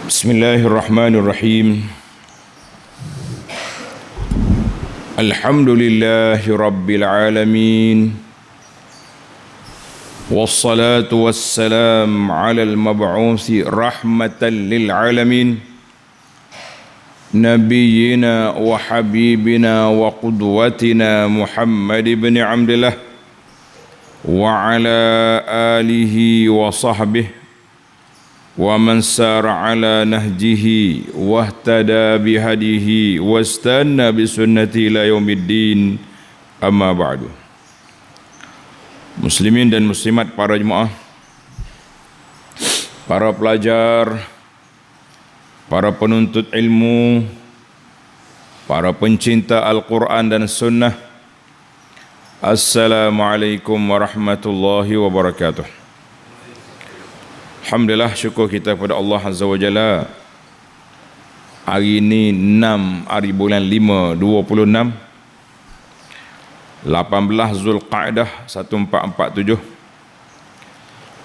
Bismillahirrahmanirrahim. Alhamdulillahi rabbil alamin. Wassalatu wassalam ala al-mab'uthi rahmatan lil alamin. Nabiyyina wa habibina wa qudwatina Muhammad ibn Abdullah wa ala alihi wa sahbihi wa man sara ala nahjihi wahtada bihadihi wastanna bisunnati ila yaumiddin, amma ba'du. Muslimin dan muslimat, para jemaah, para pelajar, para penuntut ilmu, para pencinta Al-Quran dan Sunnah, Assalamualaikum warahmatullahi wabarakatuh. Alhamdulillah, syukur kita kepada Allah Azza wa Jalla. Hari ini 6 hari bulan 5 26 18 Zulqa'dah 1447.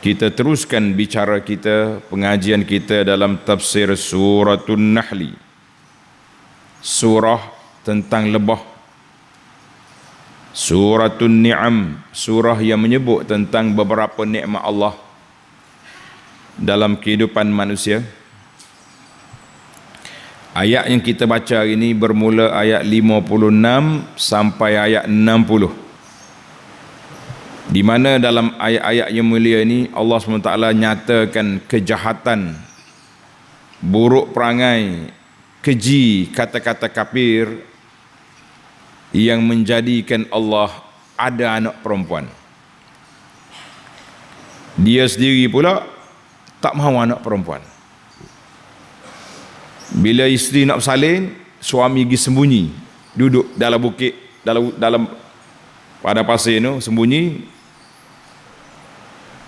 Kita teruskan bicara kita, pengajian kita dalam tafsir Suratun Nahli, surah tentang lebah. Suratun Ni'am, surah yang menyebut tentang beberapa nikmat Allah dalam kehidupan manusia. Ayat yang kita baca hari ini bermula ayat 56 sampai ayat 60, di mana dalam ayat-ayat yang mulia ini Allah SWT nyatakan kejahatan, buruk perangai, keji kata-kata kafir yang menjadikan Allah ada anak perempuan. Dia sendiri pula tak mahu anak perempuan. Bila isteri nak bersalin, suami pergi sembunyi, duduk dalam bukit, dalam pada pasir tu sembunyi.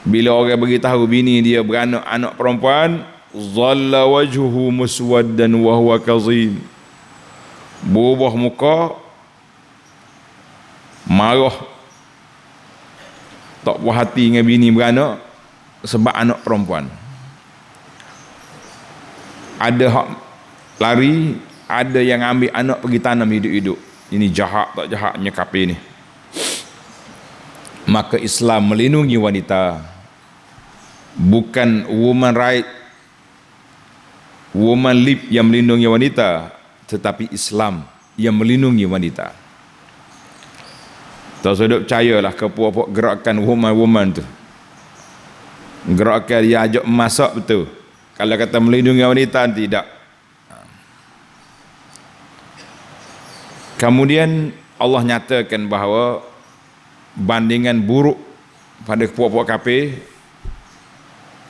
Bila orang beritahu bini dia beranak anak perempuan, zalla wajhuhu muswaddan wa huwa kazim, berubah muka, marah, tak puas hati dengan bini beranak sebab anak perempuan. Ada hak lari, ada yang ambil anak pergi tanam hidup-hidup. Ini jahat tak jahatnya kafir ni. Maka Islam melindungi wanita, bukan woman right, woman lib yang melindungi wanita, tetapi Islam yang melindungi wanita. Tak sudah percayalah ke puak-puak gerakan woman tu. Gerakan dia ajak masak betul. Kalau kata melindungi wanita, tidak. Kemudian Allah nyatakan bahawa bandingan buruk pada puak-puak kafir,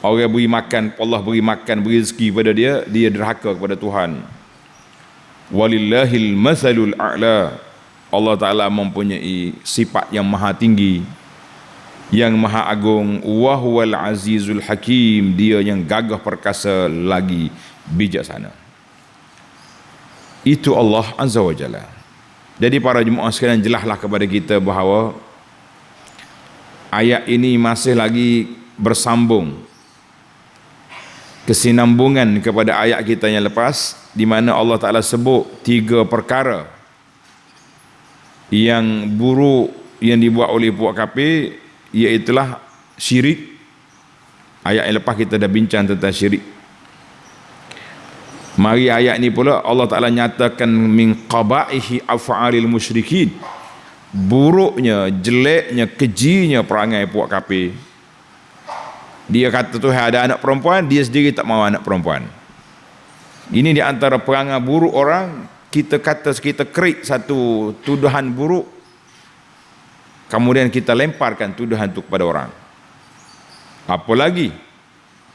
orang beri makan, Allah beri makan, beri rezeki pada dia, dia derhaka kepada Tuhan. Walillahil mathalul a'la. Allah Ta'ala mempunyai sifat yang maha tinggi, yang maha agung. Wa huwal azizul hakim, dia yang gagah perkasa lagi bijaksana. Itu Allah Azza wa Jalla. Jadi para jemaah sekalian, jelaslah kepada kita bahawa ayat ini masih lagi bersambung, kesinambungan kepada ayat kita yang lepas, di mana Allah Ta'ala sebut 3 perkara yang buruk yang dibuat oleh puak kafir, iaitulah syirik. Ayat yang lepas kita dah bincang tentang syirik. Mari ayat ni pula Allah Ta'ala nyatakan min qabaihi af'alil musyrikin, buruknya, jeleknya, kejinya perangai puak kafir. Dia kata Tuhan ada anak perempuan, dia sendiri tak mahu anak perempuan. Ini di antara perangai buruk orang. Kita kata, kita create satu tuduhan buruk, kemudian kita lemparkan tuduhan itu kepada orang. Apalagi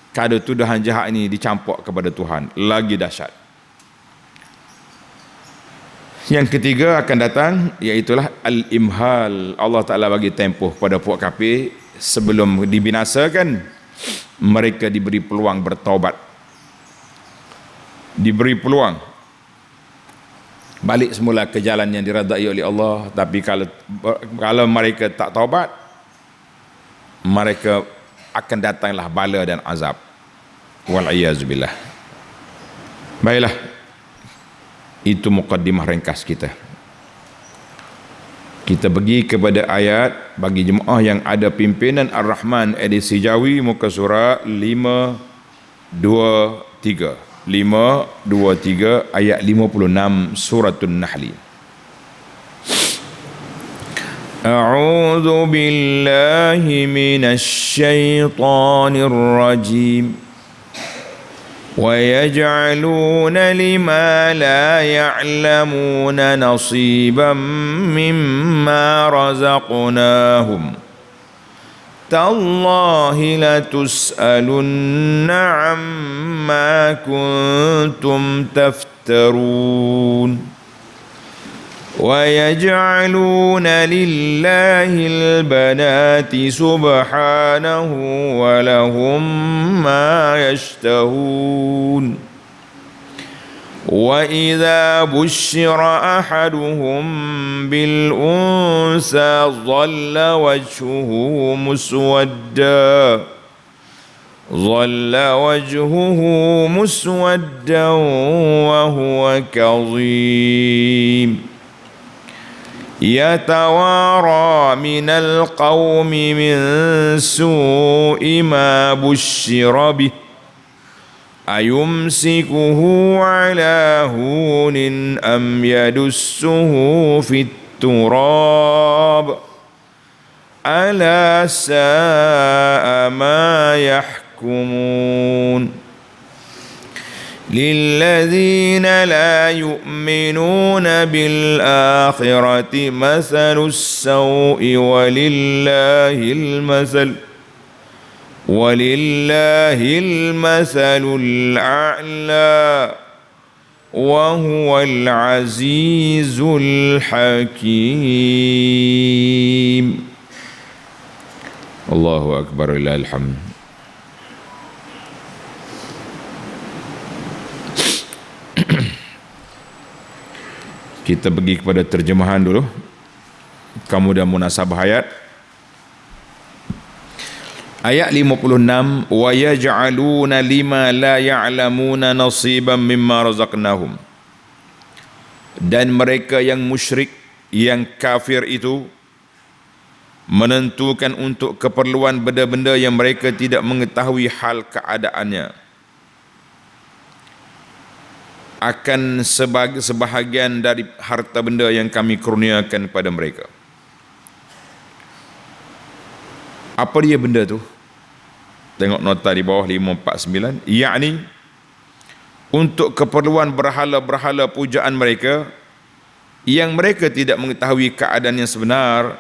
kalau tuduhan jahat ini dicampak kepada Tuhan, lagi dahsyat. Yang ketiga akan datang, iaitulah al-imhal. Allah Ta'ala bagi tempoh pada puak kafir sebelum dibinasakan. Mereka diberi peluang bertaubat, diberi peluang balik semula ke jalan yang diredai oleh Allah. Tapi kalau mereka tak taubat, mereka akan datanglah bala dan azab. Wal iyaz billah. Baiklah, itu muqaddimah ringkas kita. Kita pergi kepada ayat bagi jemaah yang ada pimpinan Ar-Rahman edisi Jawi, muka surat 523 ayat 56 suratul Nahl. A'udzu billahi minasy syaithanir rajim. وَيَجْعَلُونَ لِمَا لَا يَعْلَمُونَ نَصِيبًا مِّمَّا رَزَقْنَاهُمْ تَاللَّهِ لَتُسْأَلُنَّ عَمَّا كُنتُمْ تَفْتَرُونَ وَيَجْعَلُونَ لِلَّهِ الْبَنَاتِ سُبْحَانَهُ وَلَهُم مَّا يَشْتَهُونَ وَإِذَا بُشِّرَ أَحَدُهُم بِالْأُنثَىٰ ظَلَّ وجهه مسودا وهو كظيم يتوارى من القوم من سوء ما بشر به أيمسكه على هون أم يدسه في التراب ألا ساء ما يحكمون للذين لا يؤمنون بالآخرة مثل السوء ولله المثل الأعلى وهو العزيز الحكيم. الله أكبر لله الحمد. Kita pergi kepada terjemahan dulu, kemudian munasabah ayat. Ayat 56, wa yaj'aluna lima la ya'lamuna nasiban mimma razaqnahum. Dan mereka yang musyrik, yang kafir itu menentukan untuk keperluan benda-benda yang mereka tidak mengetahui hal keadaannya akan sebahagian dari harta benda yang kami kurniakan pada mereka. Apa dia benda tu? Tengok nota di bawah 549, yakni untuk keperluan berhala-berhala pujaan mereka yang mereka tidak mengetahui keadaan yang sebenar,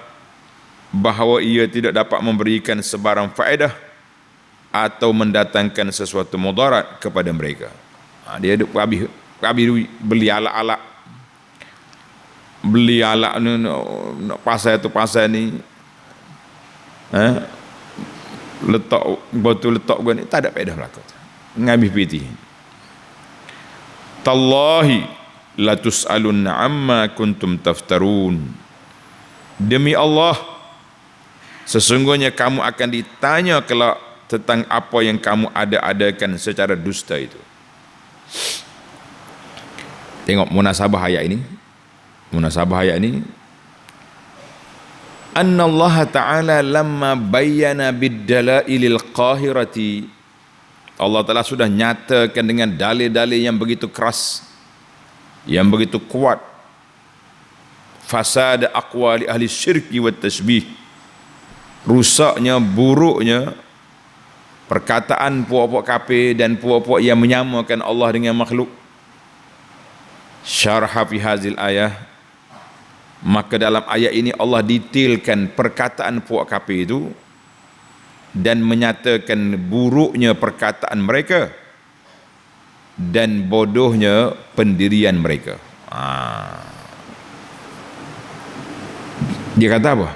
bahawa ia tidak dapat memberikan sebarang faedah atau mendatangkan sesuatu mudarat kepada mereka. Dia duk habis beli alat-alat, beli alat ni, pasal tu pasal ni, letak botol, letak gua ni, tak ada faedah belaka, ngabih piti. Tallahi la tus'alunna amma kuntum taftarun. Demi Allah, sesungguhnya kamu akan ditanya kelak tentang apa yang kamu ada-adakan secara dusta itu. Tengok munasabah ayat ini. Munasabah ayat ini, anna Allah Ta'ala lamma bayyana bid-dalailil qahirati, Allah Ta'ala sudah nyatakan dengan dalil-dalil yang begitu keras, yang begitu kuat, fasad aqwali ahli syirki wa tasbih, rusaknya, buruknya perkataan puak-puak kafir dan puak-puak yang menyamakan Allah dengan makhluk. Syarha fi hazil ayah, maka dalam ayat ini Allah detailkan perkataan puak kafir itu dan menyatakan buruknya perkataan mereka dan bodohnya pendirian mereka. Dia kata apa?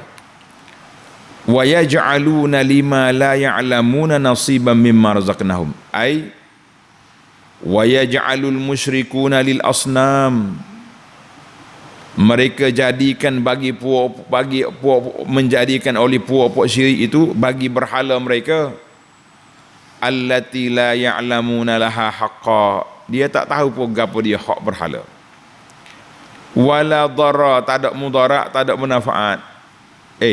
Wa yaj'aluna lima la ya'lamuna nasiban mimma razaqnahum, ai wa yaj'alul musyrikuna lil asnam, mereka jadikan menjadikan oleh puak-puak syirik itu bagi berhala mereka, allati la ya'lamuna laha haqqa, dia tak tahu pun gapo dia hak berhala. Wala dara, tak ada mudarat, tak ada manfaat.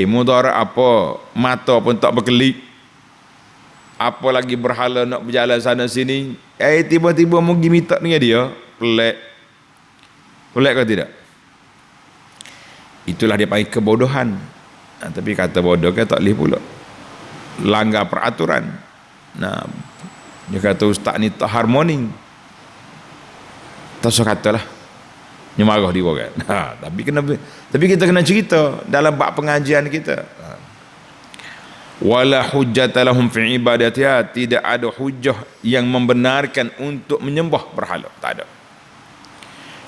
Mudarat apa? Mata pun tak berkelip. Apa lagi berhala nak berjalan sana sini. Tiba-tiba mau pergi minta dengan dia. Pelik. Pelik ke tidak? Itulah dia panggil kebodohan. Tapi kata bodoh kan tak boleh pula. Langgar peraturan. Dia kata ustaz ni tak harmoni. Tak usah katalah. Dia marah dia kan. Tapi kita kena cerita dalam bab pengajian kita. Wala hujjata lahum fi ibadatiha, tidak ada hujjah yang membenarkan untuk menyembah berhala, tak ada.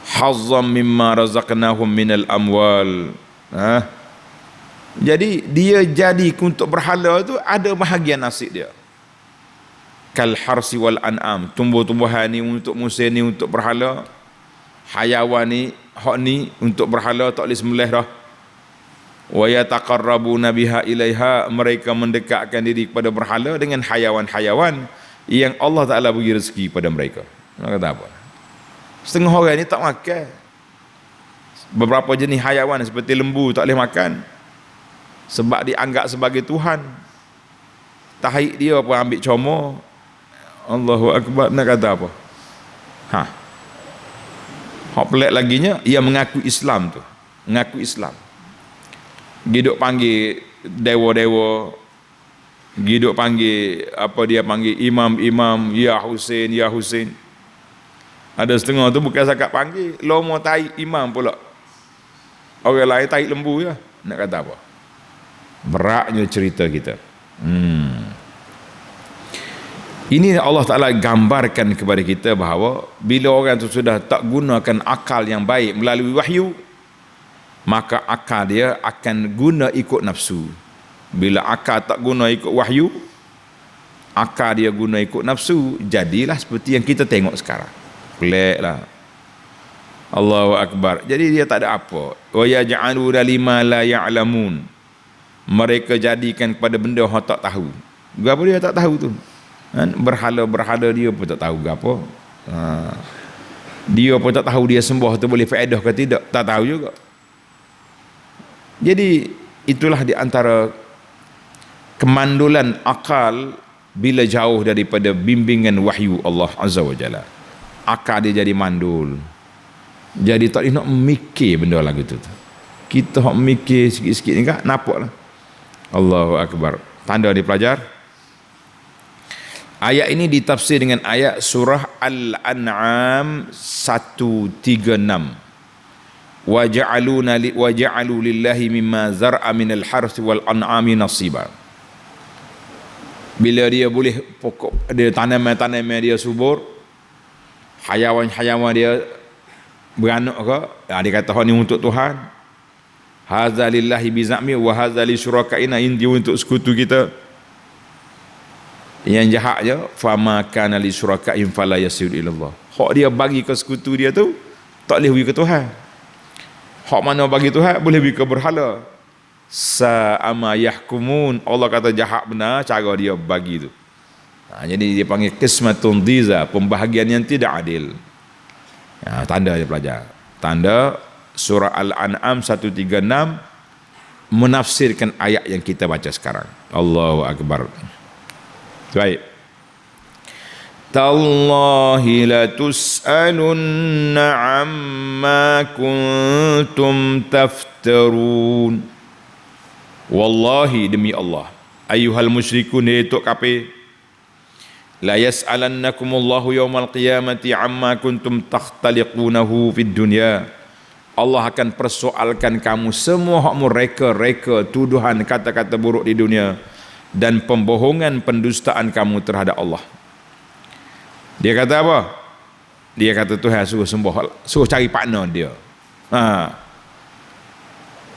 Hazzam mimma razaqnahum minal amwal. Jadi dia jadi untuk berhala tu ada bahagian nasib dia. Kal harsi wal an'am, tumbuh-tumbuhan ni untuk musim ni untuk berhala, hayawan ni hak ni untuk berhala, tak boleh sembelih dah. Wa yataqarrabuna biha ilaiha, mereka mendekatkan diri kepada berhala dengan hayawan-hayawan yang Allah Taala bagi rezeki pada mereka. Nak kata apa? Setengah orang ni tak makan. Beberapa jenis hayawan seperti lembu tak boleh makan sebab dianggap sebagai Tuhan. Tahi dia pun ambil comor. Allahu Akbar. Nak kata apa? Hak pelik laginya, ia mengaku Islam tu. Mengaku Islam. Giduk panggil dewa-dewa, giduk panggil apa dia panggil imam-imam, ya Husain, ya Husain. Ada setengah tu bukan sakat panggil, lomo tahi imam pula. Orang lain tahi lembu je. Nak kata apa? Beratnya cerita kita. Ini Allah Ta'ala gambarkan kepada kita bahawa bila orang tu sudah tak gunakan akal yang baik melalui wahyu, maka akal dia akan guna ikut nafsu. Bila akal tak guna ikut wahyu, akal dia guna ikut nafsu, jadilah seperti yang kita tengok sekarang. Peliklah. Allahu Akbar. Jadi dia tak ada apa. Wa yaj'aluna lima la ya'lamun. Mereka jadikan kepada benda yang tak tahu. Apa dia tak tahu tu? Berhala-berhala dia pun tak tahu apa. Dia pun tak tahu dia sembah tu boleh faedah ke tidak, tak tahu juga. Jadi itulah di antara kemandulan akal bila jauh daripada bimbingan wahyu Allah Azza wa Jalla. Akal dia jadi mandul. Jadi tak boleh nak mikir benda lagu tu. Kita hak mikir sikit-sikit ni kan nampaklah. Allahu Akbar. Tanda dipelajar. Ayat ini ditafsir dengan ayat surah Al-An'am 136. Waja'alu lillahi mimma zar'a minal harthi wal an'ami nasiba. Bila dia boleh pokok dia tanaman-tanaman dia subur, hayawan-hayawan dia beranak ke, dia kata hak ni untuk Tuhan. Hadza lillahi bizami wa hadza li syurakaina, ini untuk sekutu kita. Yang jahat je, fama kana li syurakain fala yasir ilallah. Hak dia bagi ke sekutu dia tu tak boleh bagi ke Tuhan. Hak mana bagi Tuhan boleh bagi ke berhala. Sa'ama yahkumun. Allah kata jahat benar cara dia bagi tu. Jadi dia panggil qismatun diza, pembahagian yang tidak adil. Tanda dia pelajar. Tanda surah Al-An'am 136 menafsirkan ayat yang kita baca sekarang. Allahu Akbar. Baik. Tallahi la tus'alunna amma kuntum taftarun. Wallahi, demi Allah, ayyuhal musyrikun, yaitu kafir, la yas'alannakumullahu yawmal qiyamati amma kuntum takhtaliqunahu fid dunya. Allah akan persoalkan kamu semua hakmu reka-reka, tuduhan, kata-kata buruk di dunia dan pembohongan, pendustaan kamu terhadap Allah. Dia kata apa? Dia kata Tuhan suruh sembah, suruh cari partner dia.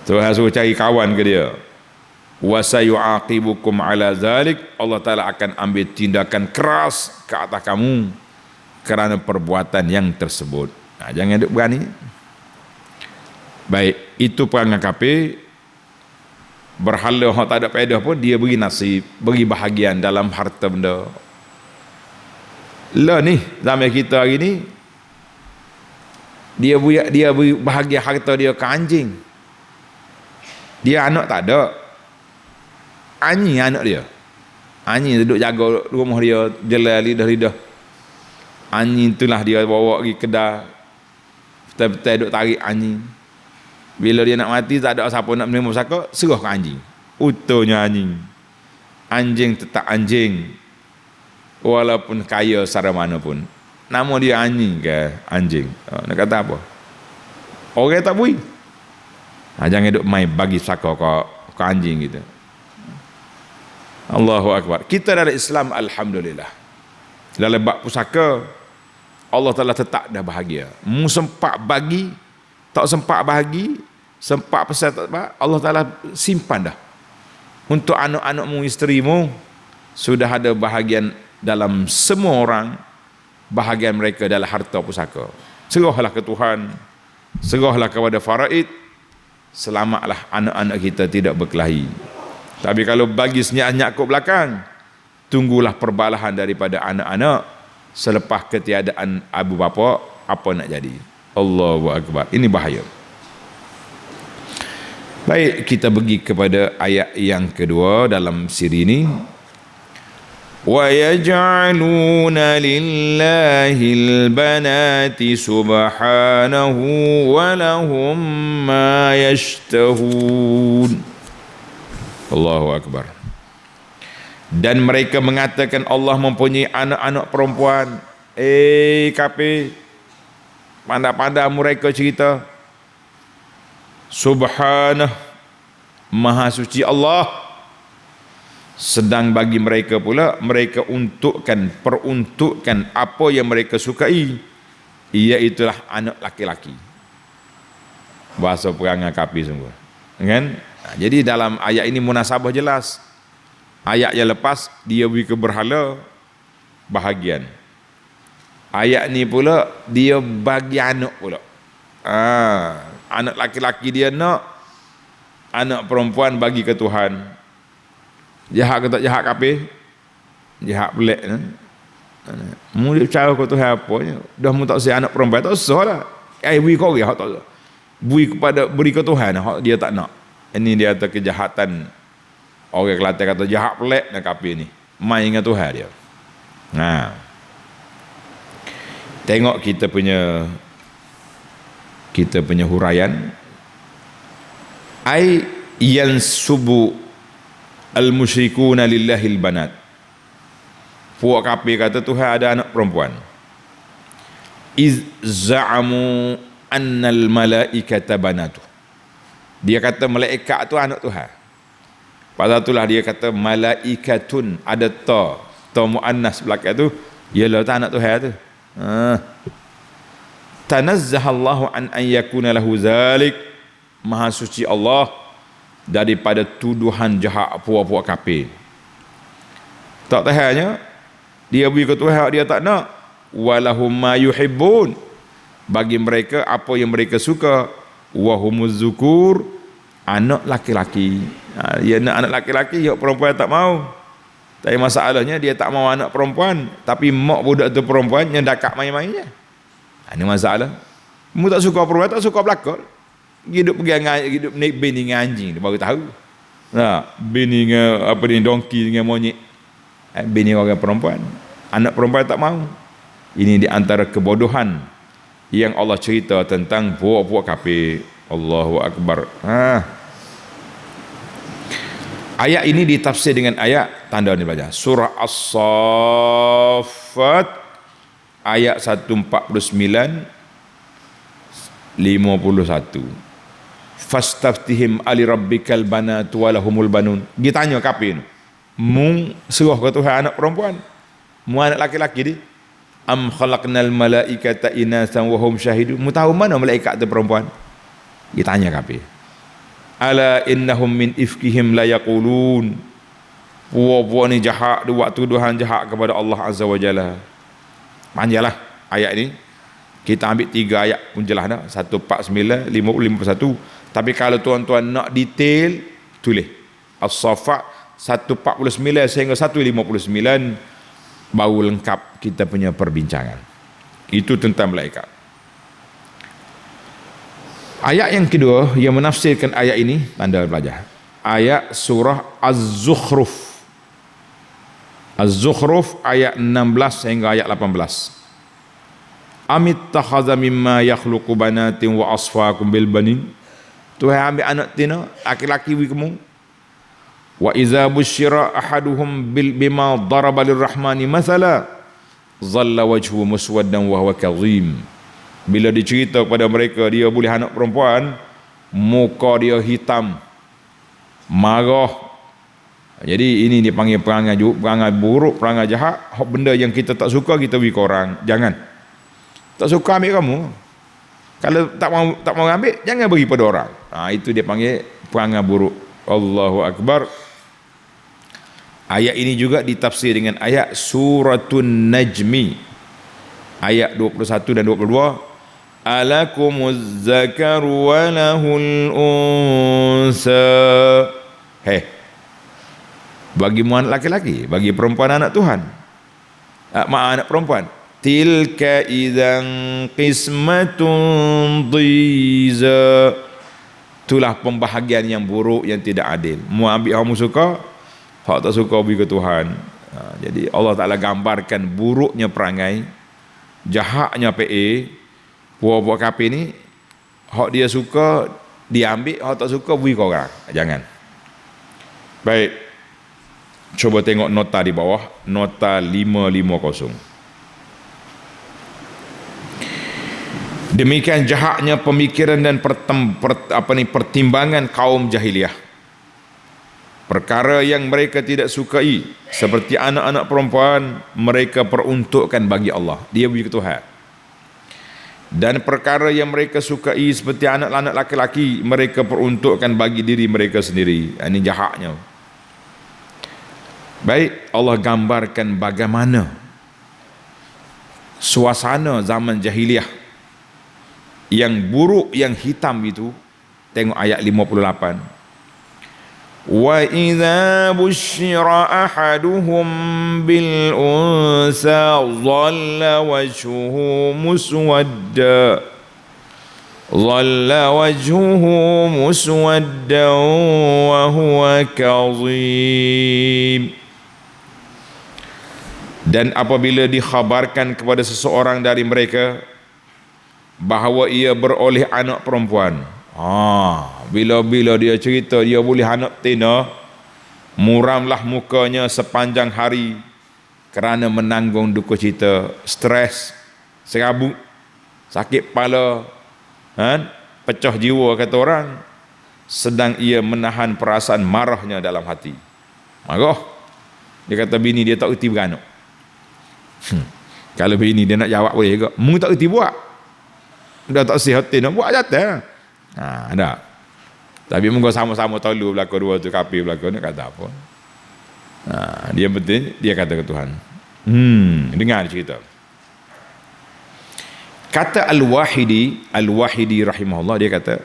Tuhan suruh cari kawan ke dia. Wa sayu'aqibukum ala zalik. Allah Ta'ala akan ambil tindakan keras ke atas kamu kerana perbuatan yang tersebut. Jangan duk berani. Baik, itu perangai kafir. Berhala yang tak ada faedah pun dia beri nasib, beri bahagian dalam harta benda. Lah ni zaman kita hari ni dia beri bahagian harta dia ke anjing. Dia anak tak ada. Anjing anak dia. Anjing duduk jaga rumah dia, jelai lidah-lidah. Anjing itulah dia bawa pergi kedai. Betul-betul duduk tarik anjing. Bila dia nak mati tak ada siapa nak menerima pusaka, serah ke anjing. Utuhnya anjing. Anjing tetap anjing. Walaupun kaya secara mana pun. Nama dia anjing ke anjing. Nak kata apa? Orang tak bui. Jangan duk main bagi pusaka ke anjing gitu. Allahu Akbar. Kita dalam Islam alhamdulillah. Dalam bab pusaka Allah Taala tetap dah bahagia. Mu sempat bagi, tak sempat bahagi, sempat pesan tak sempat, Allah Taala simpan dah. Untuk anak-anakmu, isterimu sudah ada bahagian dalam semua orang, bahagian mereka dalam harta pusaka. Serahlah ke Tuhan, serahlah kepada faraid, selamatlah anak-anak kita tidak berkelahi. Tapi kalau bagi senyap-senyap ke belakang, tunggulah perbalahan daripada anak-anak. Selepas ketiadaan abu bapa, apa nak jadi? Allahu Akbar. Ini bahaya. Baik, kita pergi kepada ayat yang kedua dalam siri ini. وَيَجْعَلُونَ لِلَّهِ الْبَنَاتِ سُبْحَانَهُ وَلَهُمْ مَا يَشْتَهُونَ. Allahu Akbar. Dan mereka mengatakan Allah mempunyai anak-anak perempuan. Kafir, pandai-pandai mereka cerita. Subhanah, Maha suci Allah. Sedang bagi mereka pula, mereka peruntukkan apa yang mereka sukai, iaitulah anak laki-laki. Bahasa perangai kafir sungguh, kan? Jadi dalam ayat ini munasabah jelas. Ayat yang lepas dia beri ke berhala bahagian. Ayat ni pula dia bagi anak pula. Anak laki-laki dia nak, anak perempuan bagi ke Tuhan. Jahat ke tak jahat kafir? Jahat pelik kan? Mu dia percaya ke Tuhan apa ni? Dah mu tak say anak perempuan tak usah lah. Beri kau hak tak. Beri ke Tuhan hak dia tak nak. Ini dia atas kejahatan. Orang Kelantan kata jahat pelik nak kafir ni. Main dengan Tuhan dia. Tengok kita punya huraian. Yansubu al-musyrikuna lillahil banat. Puak kafir kata Tuhan ada anak perempuan. Iz za'amu annal malaikata banatu. Dia kata malaikat tu anak Tuhan. Pasal itulah dia kata malaikatun, ada ta muannas belakang tu, ialah tak anak Tuhan tu. Tanazzahallahu an yakuna lahu zalik. Maha suci Allah daripada tuduhan jahat puak-puak kafir. Tak tahannya dia beri ke Tuhan dia tak nak. Walahum ma yuhibbun, bagi mereka apa yang mereka suka. Wahumuz zukur, anak laki-laki. Dia nak anak laki-laki, yang perempuan tak mau. Tapi masalahnya dia tak mau anak perempuan, tapi mak budak tu perempuan yang dekat main-mainnya. Ini masalah. Mu tak suka perempuan, tak suka belakang. Hidup naik bini dengan anjing, dia baru tahu. Bini dengan apa ni, donkey dengan monyet. Bini orang perempuan, anak perempuan tak mau. Ini di antara kebodohan yang Allah cerita tentang puak-puak kafir. Allahu Akbar. Ayat ini ditafsir dengan ayat tanda ni baca. Surah As-Saffat ayat 149 51. Fastaftihim ali rabbikal banatu walahumul banun. Dia tanya kafir ni, mu serah ke Tuhan anak perempuan, mu anak laki-laki dia. Am khalaqnal malaikata inasan wa hum syahidun. Mu tahu mana malaikat tu perempuan? Dia tanya kafir. Ala innahum min ifkihim la yaqulun. Puak-puak ni jahat, dia buat tuduhan jahat kepada Allah Azza wa Jalla. Panjanglah ayat ni. Kita ambil 3 ayat pun jelas dah. 149, 50, 51. Tapi kalau tuan-tuan nak detail, tulis As-Saffat 149 sehingga 159. baru lengkap kita punya perbincangan. Itu tentang malaikat. Ayat yang kedua yang menafsirkan ayat ini, tanda belajar. Ayat surah Az-Zukhruf. Az-Zukhruf ayat 16 hingga ayat 18. Amittakhadha mimma yakhluqu banatin wa asfaakum bil banin. Tuhan ambil anak tina, laki-laki kamu. Wa iza busyira ahaduhum bima daraba lirrahmani mathala zalla wajhu muswaddan wa huwa kadhim. Bila dicerita kepada mereka dia boleh anak perempuan, muka dia hitam, marah. Jadi ini dipanggil perangai buruk, perangai jahat. Benda yang kita tak suka kita bagi ke orang. Jangan. Tak suka ambil kamu. Kalau tak mau ambil, jangan bagi pada orang. Itu dia panggil perangai buruk. Allahu Akbar. Ayat ini juga ditafsir dengan ayat Suratun Najmi ayat 21 dan 22. Alakumuz zakaru wa lahul unsa. Bagi muan laki-laki, bagi perempuan anak Tuhan. Anak perempuan. Tilka idzan qismatun dhiza. Itulah pembahagian yang buruk, yang tidak adil. Mu ambil kamu suka, hak tak suka bagi ke Tuhan. Jadi Allah Ta'ala gambarkan buruknya perangai, jahatnya PA, puak-puak kafir ni, hak dia suka dia ambil, hak tak suka bagi ke orang. Jangan. Baik. Cuba tengok nota di bawah, nota 550. Demikian jahatnya pemikiran dan pertimbangan kaum jahiliyah. Perkara yang mereka tidak sukai, seperti anak-anak perempuan, mereka peruntukkan bagi Allah. Dia bagi Tuhan. Dan perkara yang mereka sukai, seperti anak-anak laki-laki, mereka peruntukkan bagi diri mereka sendiri. Ini jahatnya. Baik, Allah gambarkan bagaimana suasana zaman jahiliyah yang buruk, yang hitam itu. Tengok ayat 58. Wa idza busyira ahaduhum bil unsa dhalla wajhuhu muswadda wa huwa kadhim. Dan apabila dikhabarkan kepada seseorang dari mereka bahawa ia beroleh anak perempuan, bila dia cerita dia boleh anak tina, muramlah mukanya sepanjang hari kerana menanggung duka cita, stres, serabut, sakit kepala, pecah jiwa kata orang, sedang ia menahan perasaan marahnya dalam hati. Marah. Dia kata bini dia tak erti beranak. Kalau bini dia nak jawab boleh juga, mu tak erti buat, dah tak sihat nak buat jatah. Ada. Tapi mungkin sama-sama tahu belakang dua tu kafir belakang ni kata apa. Dia penting dia kata ke Tuhan. Dengar cerita. Kata Al-Wahidi rahimahullah, dia kata,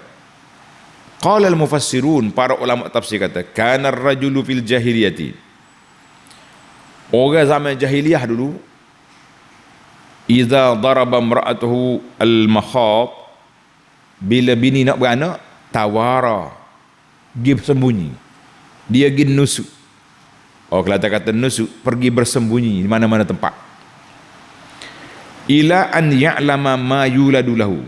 qala al-mufassirun, para ulama tafsir kata, kana ar-rajulu fil jahiliyati. Orang zaman jahiliyah dulu, idza daraba imra'atuhu al-makhat, bila bini nak beranak, tawara, pergi bersembunyi, dia pergi nusuk. Kalau kata nusuk, pergi bersembunyi di mana-mana tempat. Ila an ya'lama ma yuladu lahu,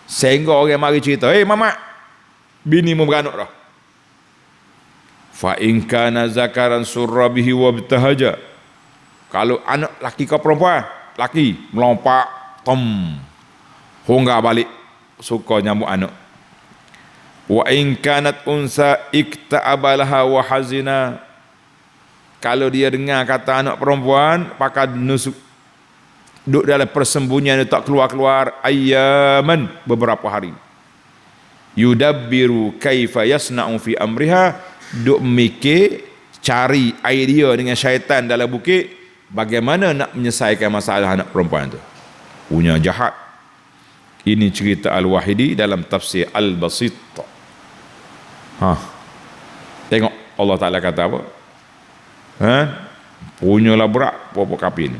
sehingga orang mari cerita, mamak, bini mu beranak dah. Fa in kana zakaran surra bihi wa btahaja, kalau anak laki ke perempuan, laki melompat, hongga balik, suka nyambut anak. Wa in kanat unsa ikta'abalaha wa hazina, kalau dia dengar kata anak perempuan, pakai nusuk, duduk dalam persembunyian, dia tak keluar-keluar, ayyaman, beberapa hari. Yudabbiru kaifa yasna'u fi amriha, duk mikir, cari idea dengan syaitan dalam bukit, bagaimana nak menyelesaikan masalah anak perempuan tu. Punya jahat. Ini cerita Al-Wahidi dalam tafsir Al-Basit. Tengok Allah Ta'ala kata apa? Punyalah berat puak-puak kafir ni.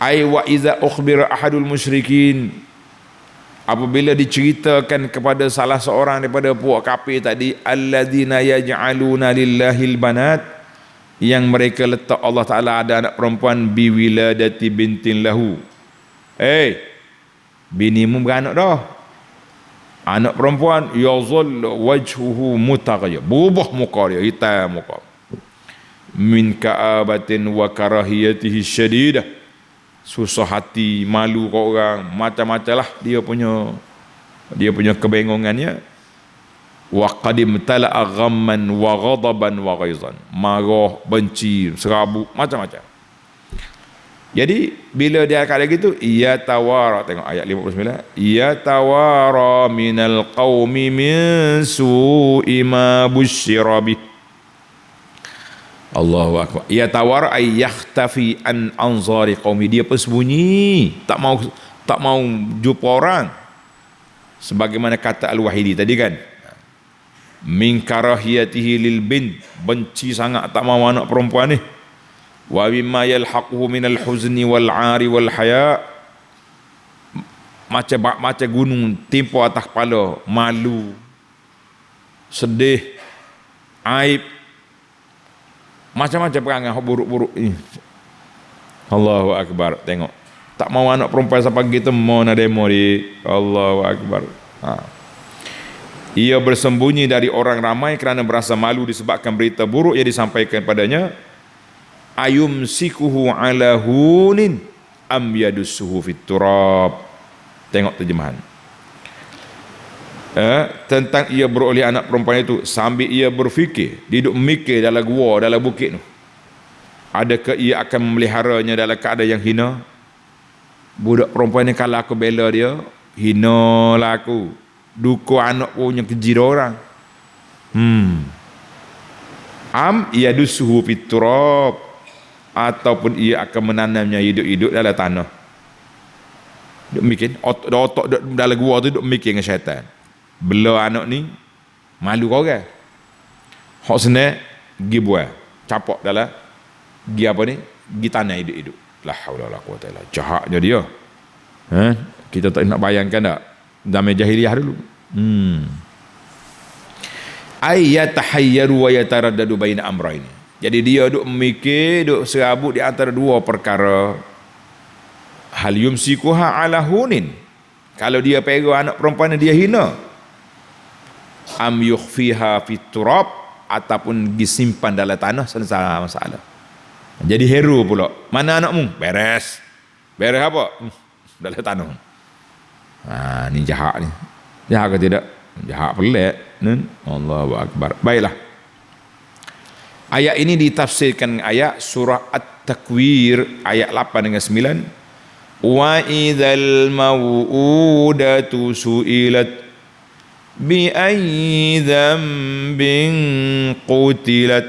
Ai wa iza ukhbira ahadul musyrikin, apabila diceritakan kepada salah seorang daripada puak kafir tadi, alladzina yaj'aluna lillahil banat, yang mereka letak Allah Ta'ala ada anak perempuan, biwiladati bintin lahu. Binimu beranak dah, anak perempuan, yazul wajhuhu mutaghayya, berubah muka dia, hitam muka, min ka'abatin wa karahiyatihi syadidah, susah hati, malu ke orang, macam-macam lah dia punya kebengongannya. Wa qadim tala'a ghamman wa ghadaban wa ghaizan, marah, benci, serabut, macam-macam. Jadi bila dia kata gitu, ia tawara, tengok ayat 59, ia tawara minal qaumi min su'i ma busyira bih. Allahu akbar. Ia tawara ay yakhtafi an anzari qaumi, dia persembunyi, tak mau jumpa orang, sebagaimana kata Al-Wahidi tadi kan, min karahiyatihi lil bint, benci sangat, tak mau anak perempuan ni. Wa bimma yalhaquhu minal huzni wal 'ari wal haya, macam gunung timpa atas kepala, malu, sedih, aib, macam-macam perangai buruk-buruk ini. Allahu akbar. Tengok, tak mau anak perempuan sampai gitu, mau nak demo di. Allahu akbar. Ia bersembunyi dari orang ramai kerana berasa malu disebabkan berita buruk yang disampaikan padanya. Ayumsikuhu ala hunin am yadussuhu fit turab. Tengok terjemahan. Tentang ia beroleh anak perempuan itu sambil ia berfikir, dia duduk mikir dalam gua, dalam bukit tu, adakah ia akan memeliharanya dalam keadaan yang hina? Budak perempuan ni kalau aku bela dia, hina lah aku, duka anak punya keji orang. Am yadussuhu fit turab, ataupun ia akan menanamnya hidup-hidup dalam tanah. Duk mikir, otak dalam gua tu duk mikir dengan syaitan. Bela anak ni malu kau orang. Hak senang gi buah, capak dalam gi apa ni? Gi tanah hidup-hidup. La haula wala quwata illa billah. Jahatnya dia. Kita tak nak bayangkan tak zaman jahiliah dulu. Ay yatahayyaru wa yataraddadu baina amrayn. Jadi dia duk memikir, duk serabut di antara dua perkara. Hal yumsikuha ala hunin, kalau dia pegang anak perempuan dia hina. Am yukhfiha fit turab, ataupun disimpan dalam tanah, selesai masalah. Jadi hero pula, mana anakmu? Beres apa? Dalam tanah. Ni jahat ni. Jahat ke tidak? Jahat pelik. Allahu akbar. Baiklah, ayat ini ditafsirkan ayat surah At-Takwir ayat 8 dengan 9. Wa idzal mau'udatu su'ilat bi ayyi dzambin qutilat.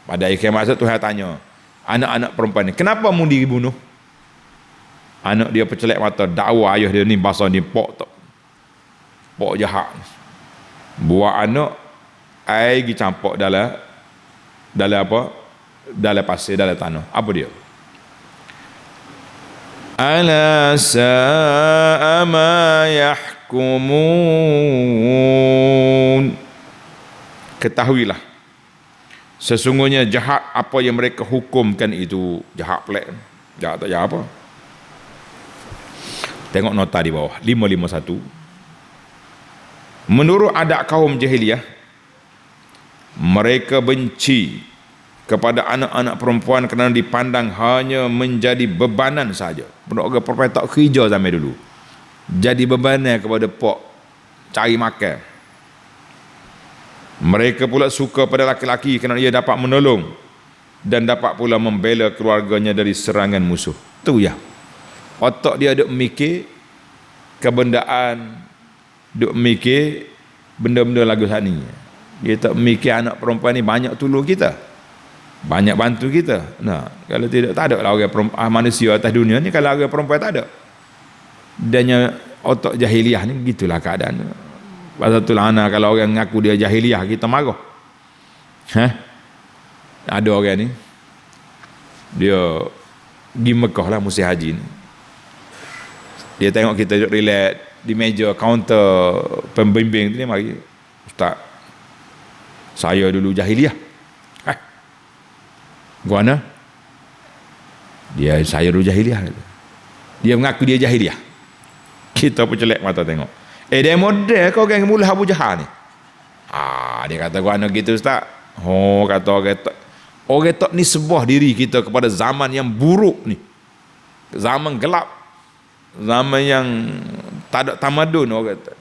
Pada ayat kiamat Tuhan tanya anak-anak perempuan ni, kenapa mu dibunuh? Anak dia pecelek mata, dakwa ayah dia ni bahasa ni pok jahat. Buat anak ai gi campak dalam apa? Dalam pasir, dalam tanah. Apa dia? Ala sa'a ma yahkumun. Ketahuilah, sesungguhnya jahat apa yang mereka hukumkan itu. Jahat pelik. Jahat tak jahat apa? Tengok nota di bawah 551. Menurut adat kaum jahiliyah, mereka benci kepada anak-anak perempuan kerana dipandang hanya menjadi bebanan saja. Budak perempuan tak kerja zaman dulu, jadi bebanan kepada pok cari makan. Mereka pula suka pada laki-laki kerana ia dapat menolong dan dapat pula membela keluarganya dari serangan musuh. Tu ya, otak dia duk mikir kebendaan, duk mikir benda-benda lagu sana. Dia tak mikir anak perempuan ni banyak tolong kita, banyak bantu kita. Nah, kalau tidak, tak ada lah orang manusia atas dunia ni kalau orang perempuan tak ada. Dan otak jahiliah ni gitulah keadaan. Pasal tu lah kalau orang ngaku dia jahiliah, kita marah. Ada orang ni Dia pergi Mekah lah musim haji ni. Dia tengok kita duduk relax di meja kaunter pembimbing tu ni, mari, Ustaz, saya dulu jahiliah. Guana? Saya dulu jahiliah. Dia mengaku dia jahiliah. Kita pun celek mata tengok. Dia model kau orang mula Abu Jahal ni. Dia kata guana gitu Ustaz. Kata orang tak ni sebuah diri kita kepada zaman yang buruk ni. Zaman gelap. Zaman yang tak ada tamadun orang kata.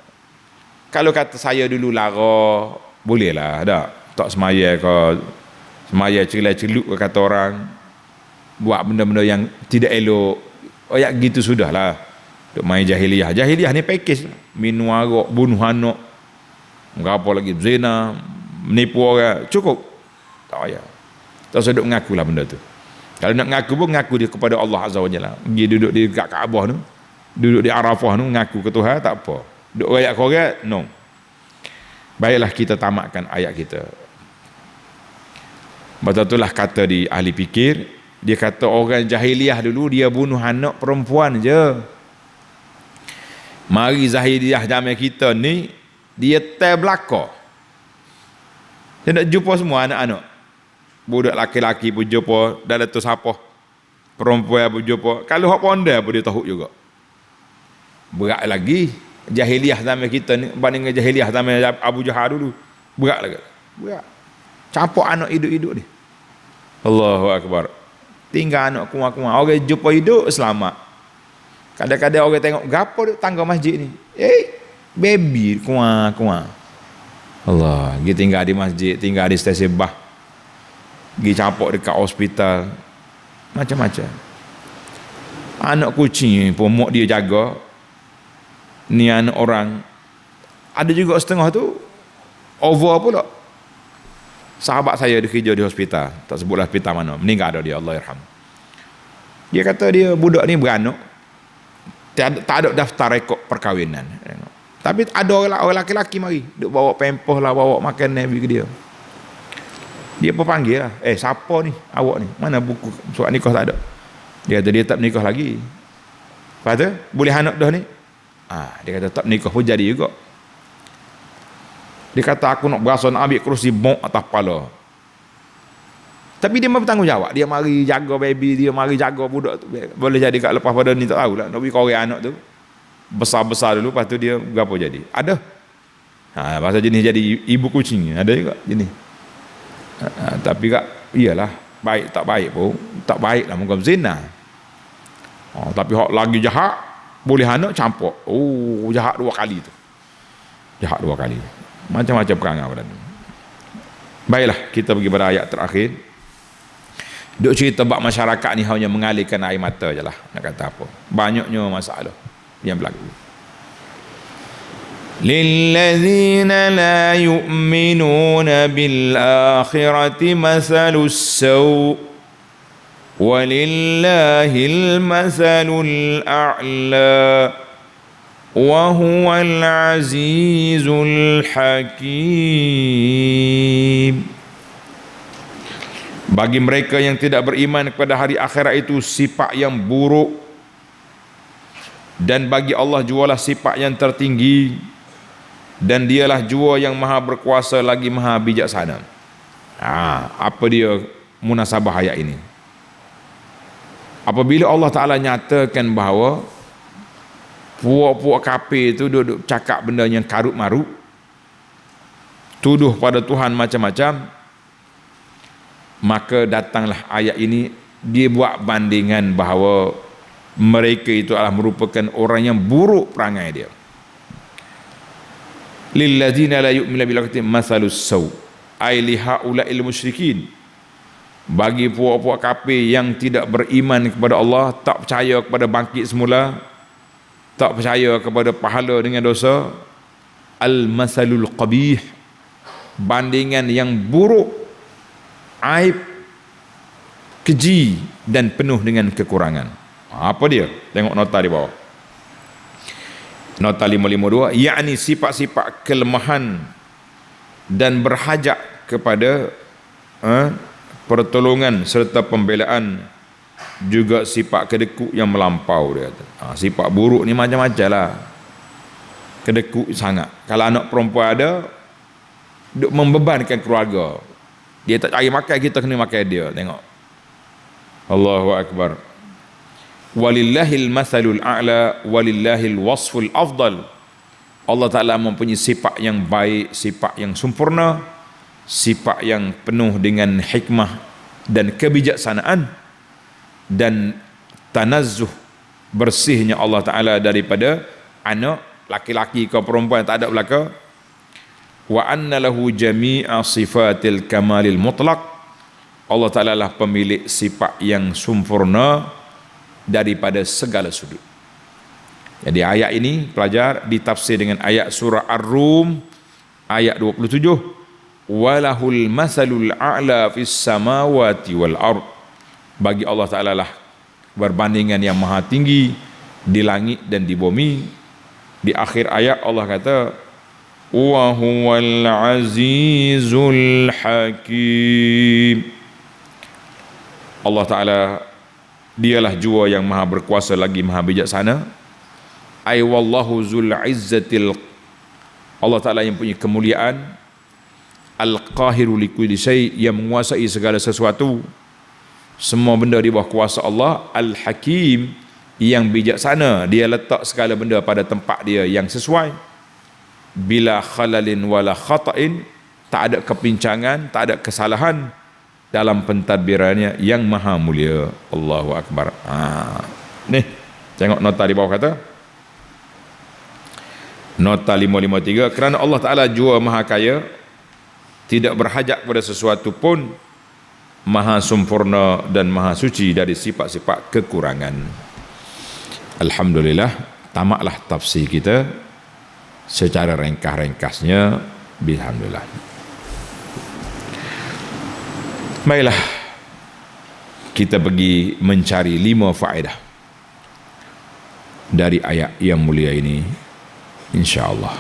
Kalau kata saya dulu lara, bolehlah, tak semaya ke, semaya celuk ke kata orang, buat benda-benda yang tidak elok, gitu sudahlah. Duk main jahiliah. Jahiliah ni package, minum arak, bunuh anak, apa lagi, zina, menipu orang, cukup. Tak payah. Tak usah duk mengakulah benda tu. Kalau nak mengaku pun mengaku dia kepada Allah Azza wa Jalla. Pergi duduk di dekat Kaabah tu, duduk di Arafah tu, mengaku ke Tuhan, tak apa. Duk rakyat-rakyat, no. Baiklah kita tamatkan ayat kita. Betul-betul kata di ahli fikir, dia kata orang jahiliah dulu dia bunuh anak perempuan je. Mari jahiliah zaman kita ni dia tel belaka. Dia nak jumpa semua anak-anak. Budak laki-laki pun jumpa, dah letus apa. Perempuan pun jumpa. Kalau hak ponda pun dia tahu juga. Berat lagi jahiliah zaman kita ni banding jahiliah zaman Abu Jahal dulu. Berat lagi. Berat. Campur anak hidup-hidup ni. Allahu Akbar. Tinggal anak kuat-kuat. Orang jumpa hidup selamat. Kadang-kadang orang tengok gapo tangga masjid ni. Baby kuat-kuat. Allah, pergi tinggal di masjid, tinggal di stesen bah. Pergi campur dekat hospital. Macam-macam. Anak kucing pun mak dia jaga. Ni anak orang. Ada juga setengah tu over pula. Sahabat saya dia kerja di hospital, tak sebutlah hospital mana, meninggal dah dia, Allah yarham. Dia kata dia budak ni beranak, tak ada daftar rekod perkahwinan. Tapi ada orang laki-laki mari, duk bawa pempoh lah, bawa makanan bagi dia. Dia pun panggil lah, siapa ni awak ni, mana buku surat nikah tak ada. Dia kata dia tak menikah lagi. Kata boleh anak dah ni. Dia kata tak menikah pun jadi juga. Dia kata aku nak berasa nak ambil kerusi bok atas kepala. Tapi dia bertanggungjawab. Dia mari jaga baby dia, mari jaga budak tu. Boleh jadi kat lepas pada ni tak tahulah. Nak pergi korek anak tu. Besar-besar dulu, lepas tu dia berapa jadi. Ada. Pasal jenis jadi ibu kucing. Ada juga jenis. Tapi kak, iyalah. Baik tak baik pun. Tak baik lah muka zina. Tapi hak lagi jahat, boleh anak campur. Jahat 2 kali tu. Jahat 2 kali. Macam-macam perangai pada tu. Baiklah, kita pergi pada ayat terakhir. Duk cerita bab masyarakat ni hanya mengalirkan air mata je lah. Nak kata apa. Banyaknya masalah yang berlaku. Lillazina la yu'minuna bil akhirati mathalus saw walillahil mathalul a'la wa huwal azizul hakim. Bagi mereka yang tidak beriman kepada hari akhirat itu sifat yang buruk, dan bagi Allah jualah sifat yang tertinggi, dan dialah jua yang maha berkuasa lagi maha bijaksana. Apa dia munasabah ayat ini? Apabila Allah Ta'ala nyatakan bahawa puak-puak kafir itu duduk cakap benda yang karut marut, tuduh pada Tuhan macam-macam, maka datanglah ayat ini. Dia buat bandingan bahawa mereka itu adalah merupakan orang yang buruk perangai dia. Lillazina la yu'minu bil akhirati mathalus saw ay li haula'il musyrikin. Bagi puak-puak kafir yang tidak beriman kepada Allah, tak percaya kepada bangkit semula, tak percaya kepada pahala dengan dosa, al masalul qabih, bandingan yang buruk, aib, keji dan penuh dengan kekurangan. Apa dia? Tengok nota di bawah. Nota 552, yakni sifat-sifat kelemahan dan berhajat kepada pertolongan serta pembelaan juga sifat kedekut yang melampau dia kata. Sifat buruk ni macam-macam lah. Kedekut sangat. Kalau anak perempuan ada, duk membebankan keluarga. Dia tak cari makan, kita kena makan dia. Tengok. Allahu Akbar. Walillahil mathalul a'la walillahil wasful afdal. Allah Ta'ala mempunyai sifat yang baik, sifat yang sempurna, sifat yang penuh dengan hikmah dan kebijaksanaan, dan tanazzuh, bersihnya Allah Ta'ala daripada anak laki-laki ke perempuan, tak ada belaka. Wa anna lahu jami'a sifatil kamalil mutlaq. Allah Ta'ala lah pemilik sifat yang sempurna daripada segala sudut. Jadi ayat ini pelajar ditafsir dengan ayat surah Ar-Rum ayat 27, walahul masalul a'la fis samawati wal ard. Bagi Allah Ta'ala lah berbandingan yang maha tinggi di langit dan di bumi. Di akhir ayat Allah kata, wa huwal azizul hakim. Allah Ta'ala dialah jua yang maha berkuasa lagi maha bijaksana. Ay wallahu zul izzatil, Allah Ta'ala yang punya kemuliaan, al-qahiru likulli syai, yang menguasai segala sesuatu, semua benda di bawah kuasa Allah, al-hakim, yang bijaksana, dia letak segala benda pada tempat dia yang sesuai, bila khalalin wala khata'in, tak ada kepincangan, tak ada kesalahan dalam pentadbirannya yang maha mulia. Allahu Akbar. Ni tengok nota di bawah kata, nota 553, kerana Allah Ta'ala jua maha kaya, tidak berhajat pada sesuatu pun, maha sempurna dan maha suci dari sifat-sifat kekurangan. Alhamdulillah, tamatlah tafsir kita secara ringkas-ringkasnya. Alhamdulillah. Baiklah, kita pergi mencari 5 faedah dari ayat yang mulia ini, insya-Allah.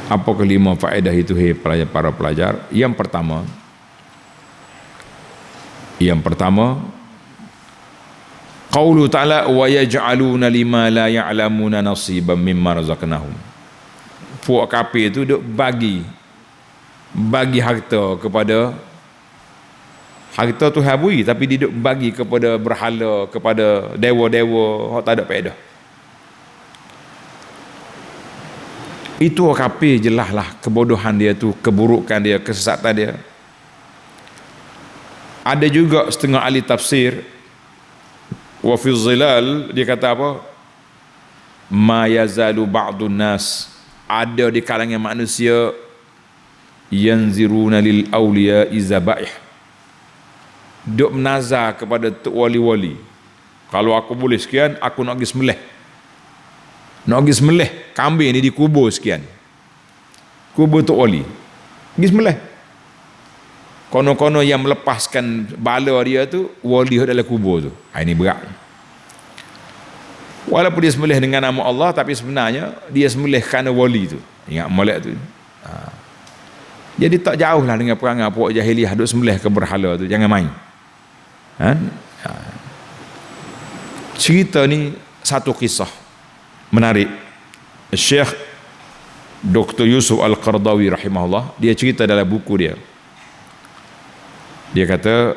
Apa ke-5 faedah itu, hai para pelajar? Yang pertama, qaulu ta'ala wa yaj'aluna lima la ya'lamuna nasiban mimma razaqnahum. Puak kafir itu duk bagi harta kepada, harta tu habui, tapi dia duk bagi kepada berhala, kepada dewa-dewa, tak ada faedah. Itu orang kafir, jelaslah kebodohan dia tu, keburukan dia, kesesatan dia. Ada juga setengah ahli tafsir, wa fi zilal, dia kata apa? Ma yazalu ba'dun nas, ada di kalangan manusia, yanziruna lil awliya izabaih, duk menazar kepada wali-wali, kalau aku boleh sekian, aku nak pergi sembelih, kambing ni dikubur sekian, kubur tok wali, pergi sembelih. Kono-kono yang melepaskan bala dia tu wali dalam kubur tu. Ini berat. Walaupun dia sembelih dengan nama Allah, tapi sebenarnya dia sembelih kerana wali tu. Ingat molek tu. Jadi tak jauh lah dengan perangai puak jahiliah duk sembelih ke berhala tu. Jangan main. Cerita ni satu kisah menarik. Syekh Dr. Yusuf Al-Qardawi rahimahullah, dia cerita dalam buku dia. Dia kata,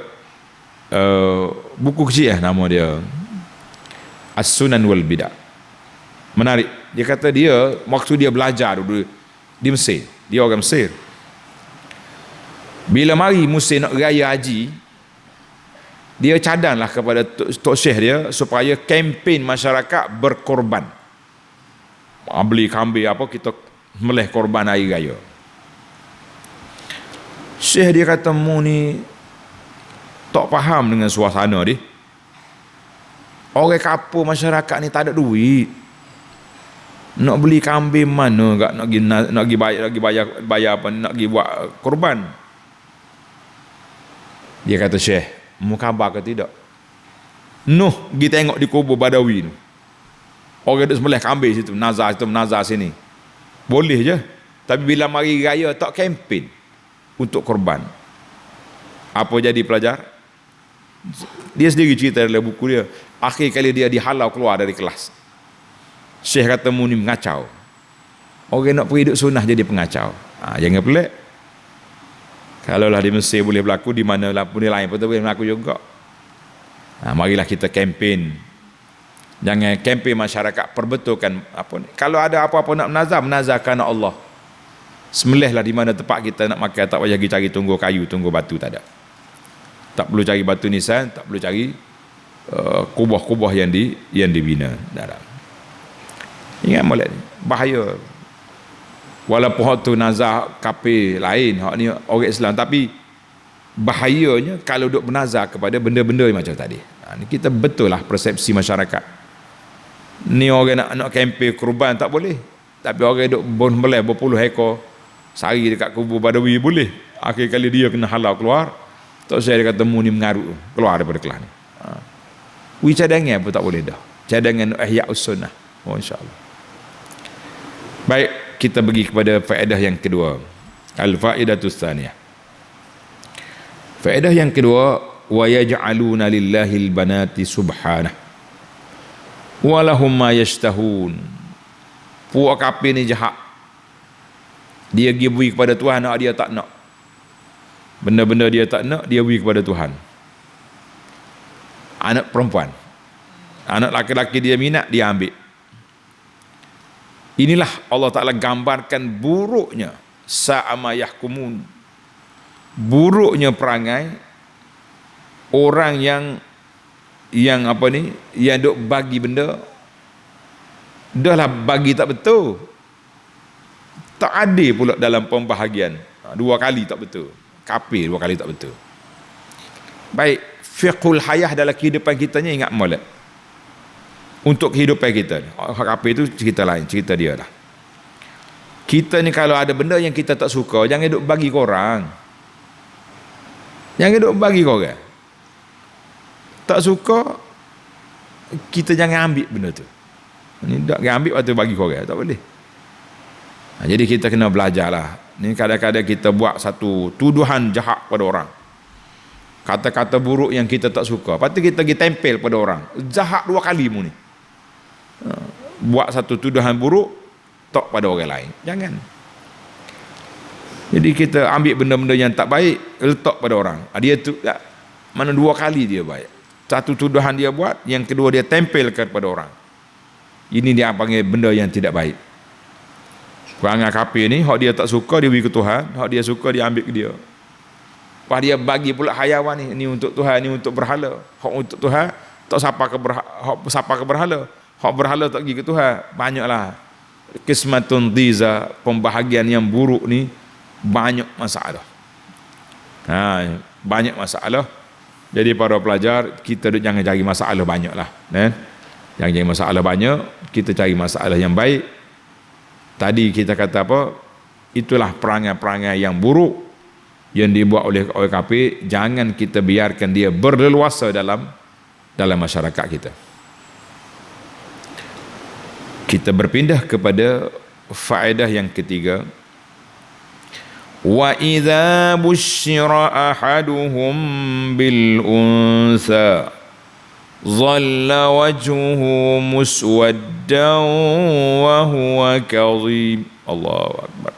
buku kecil nama dia, As-Sunan wal Bidah. Menarik. Dia kata dia, waktu dia belajar dulu di Mesir, dia orang Mesir, bila mari musim nak raya haji, dia cadanglah kepada Tok Syekh dia supaya kempen masyarakat berkorban. Beli kambing apa, kita meleh korban hari raya. Syekh dia kata, mu ni tak faham dengan suasana dia. Orang kapur masyarakat ni tak ada duit. Nak beli kambing mana gak nak pergi bayar apa, nak pergi buat korban. Dia kata, Syekh, mu khabar ke tidak? Nuh, pergi tengok di kubur Badawi tu. Orang duk sembelih kambing situ, nazar situ, nazar sini. Boleh je. Tapi bila mari raya tak kempen untuk korban. Apa jadi pelajar? Dia sendiri cerita dalam buku dia, akhir kali dia dihalau keluar dari kelas. Syekh kata mu ni mengacau. Orang nak pergi duduk sunnah jadi pengacau. Jangan pelik. Kalaulah di Mesir boleh berlaku, di mana lah pun lain pun boleh berlaku juga. Marilah kita kempen. Jangan kempen masyarakat, perbetulkan apa ni. Kalau ada apa-apa nak menazar kerana Allah. Sembelihlah di mana tempat kita nak makan, tak payah pergi cari tunggu kayu, tunggu batu, tak ada. Tak perlu cari batu nisan, tak perlu cari kubah-kubah yang dibina. Tak ada. Ingat molek ni, bahaya. Walaupun hak tu nazar kafir lain, hak ni orang Islam, tapi bahayanya kalau duk bernazar kepada benda-benda macam tadi. Ni kita betul lah persepsi masyarakat. Ni orang nak kempen kurban tak boleh. Tapi orang duk belai berpuluh ekor sari dekat kubur Badawi boleh. Akhir kali dia kena halau keluar. Tak saya dia kata mu ni mengarut keluar daripada kelas ni. Cadangan pun tak boleh dah. Cadangan Ihya'us Sunnah. Insya-Allah. Baik, kita pergi kepada faedah yang kedua. Al-faedatus tsaniyah. Faedah yang kedua, wa yaj'aluna lillahil banati subhanahu wa lahum ma yashtahun. Puak kafir ni jahat. Dia pergi beri kepada Tuhan, dia tak nak. Benda-benda dia tak nak, dia beri kepada Tuhan. Anak perempuan, anak laki-laki dia minat, dia ambil. Inilah Allah Ta'ala gambarkan buruknya sa'ama yahkumun, buruknya perangai orang yang apa ni, yang duk bagi benda dah lah bagi tak betul, tak adil pula dalam pembahagian. Dua kali tak betul, kafir dua kali tak betul. Baik, fiqhul hayah dalam kehidupan kita ni, ingat molek untuk kehidupan kita ni. Hak kafir tu cerita lain, cerita dia lah. Kita ni kalau ada benda yang kita tak suka, jangan duk bagi korang, jangan duk bagi korang. Tak suka, kita jangan ambil benda tu. Ni tak ambil waktu bagi korang, tak boleh. Jadi kita kena belajar lah. Ni kadang-kadang kita buat satu tuduhan jahat pada orang, kata-kata buruk yang kita tak suka, lepas tu kita pergi tempel pada orang, jahat dua kali mu ni. Buat satu tuduhan buruk tok pada orang lain, jangan. Jadi kita ambil benda-benda yang tak baik, letak pada orang. Dia tu mana dua kali dia baik. Satu tuduhan dia buat, yang kedua dia tempelkan kepada orang. Ini dia panggil benda yang tidak baik. Perangai kafir ni, hak dia tak suka dia beri ke Tuhan, hak dia suka dia ambil ke dia. Lepas dia bagi pula hayawan ni, ni untuk Tuhan, ni untuk berhala. Hak untuk Tuhan tak siapa ke berhala. Hak berhala tak pergi ke Tuhan. Banyaklah kismatun diza, pembahagian yang buruk ni banyak masalah. Banyak masalah. Jadi para pelajar, kita jangan cari masalah banyaklah, kan? Jangan cari masalah banyak, kita cari masalah yang baik. Tadi kita kata apa? Itulah perangai-perangai yang buruk yang dibuat oleh orang kafir. Jangan kita biarkan dia berleluasa dalam masyarakat kita. Kita berpindah kepada faedah yang ketiga. Wa idza busyira ahaduhum bil unsa dhalla wajhuhu muswaddan wa huwa kadhib. Allahu akbar.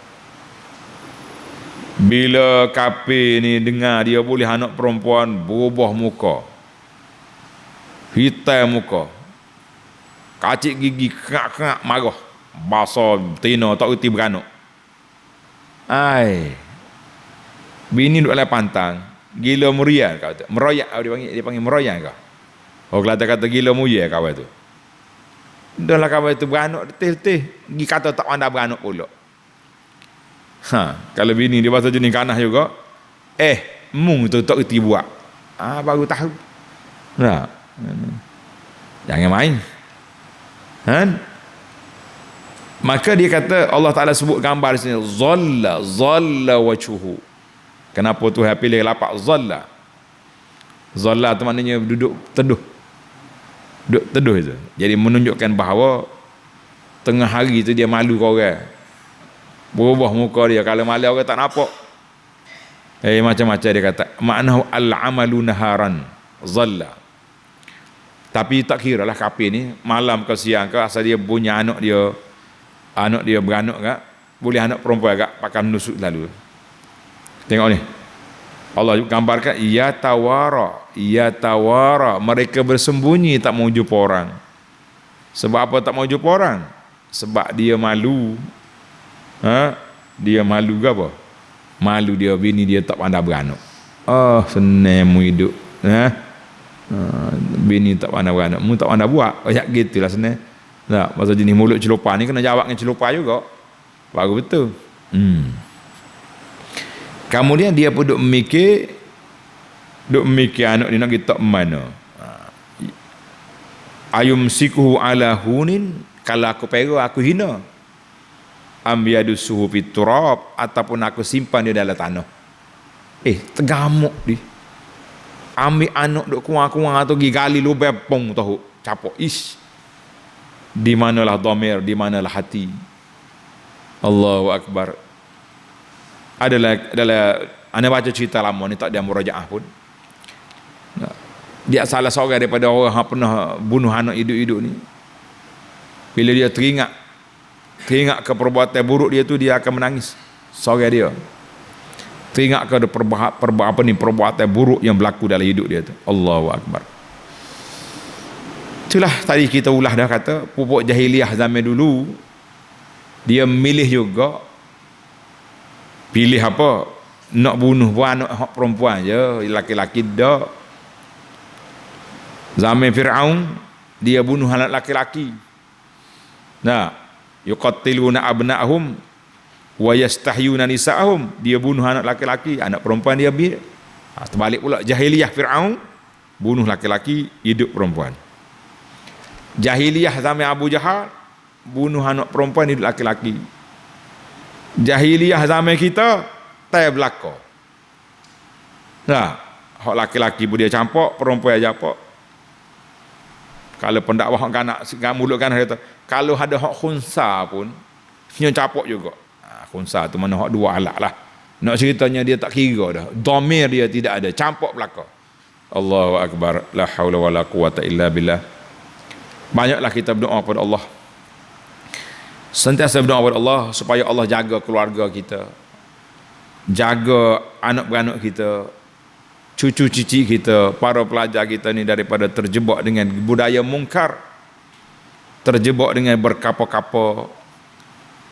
Bila kafir ni dengar dia boleh anak perempuan, berubah muka, hitam muka, kacik gigi, kak marah, bahasa tina tak reti beranak. Bini duduk dalam pantang, gila meriah kau tu. Meroyak dia panggil meroyak kau. Oh, kata gila muya kau tu. Dah lah kau tu beranak letih-letih, gi kata tak pandai beranak pula. Kalau bini dia bahasa jenis kanah juga, mung tu tak reti buat. Baru tahu. Nah. Jangan main. Maka dia kata, Allah Ta'ala sebut gambar di sini, zalla wajhuhu. Kenapa Tuhan pilih lapak zalla? Zalla tu maknanya duduk teduh. Duduk teduh itu. Jadi menunjukkan bahawa tengah hari tu dia malu kau orang. Berubah muka dia. Kalau malu orang tak nampak. Macam-macam dia kata. Ma'nahu al-amalu naharan. zalla. Tapi tak kira lah kafir ni malam ke siang ke, asal dia punya anak dia beranak ke, boleh anak perempuan agak pakai menusuk lalu. Tengok ni, Allah gambarkan ya tawara, mereka bersembunyi tak mau jumpa orang. Sebab apa tak mau jumpa orang? Sebab dia malu. Dia malu ke apa? Malu dia bini dia tak pandai beranak. Senang mu hidup. Bini tak pandai beranak, mu tak pandai buat. Kayak gitulah senang. Tak, pasal jenis mulut celupar ni kena jawab dengan celupar juga. Baru betul. Kemudian dia pun duk mikir anak dia nak pergi tak mana. Ayum sikuhu ala hunin, kalau aku pegang aku hina. Ambiadusuhu fiturab, ataupun aku simpan dia dalam tanah. Tergamuk dia. Ambil anak duk kuang-kuang atau pergi gali lubang pong tahu capok. Di manalah dhamir, di manalah hati. Allahu Akbar. Adalah anda baca cerita lama ni, tak ada murajaah pun. Dia salah seorang daripada orang yang pernah bunuh anak hidup-hidup ni. Bila dia teringat ke perbuatan buruk dia tu, dia akan menangis. Seorang dia teringat ke perbuatan buruk yang berlaku dalam hidup dia tu. Allahu Akbar. Itulah tadi kita ulah dah kata, pupuk jahiliah zaman dulu dia milih juga. Pilih apa? Nak bunuh pun anak perempuan je, laki-laki dak. Zaman Fir'aun dia bunuh anak laki-laki. Yuqattiluna abna'ahum wa yastahyuna nisa'ahum. Dia bunuh anak laki-laki, anak perempuan dia ambil. Terbalik pula jahiliyah Fir'aun, bunuh laki-laki, hidup perempuan. Jahiliyah zaman Abu Jahal, bunuh anak perempuan, hidup laki-laki. Jahiliyah zaman kita tai belaka. Hak laki-laki pun dia campak, perempuan aja apa. Kalau pendakwah hak kanak mulut kanak kata, kalau ada hak khunsa pun dia capok juga. Khunsa tu mana hak dua alat lah. Nak ceritanya dia tak kira dah. Dhamir dia tidak ada, campak belaka. Allahu Akbar. La haula wala quwata illa billah. Banyaklah kita berdoa kepada Allah. Sentiasa berdoa kepada Allah supaya Allah jaga keluarga kita, jaga anak beranak kita, cucu-cuci kita, para pelajar kita ni daripada terjebak dengan budaya mungkar, terjebak dengan berkapa-kapa,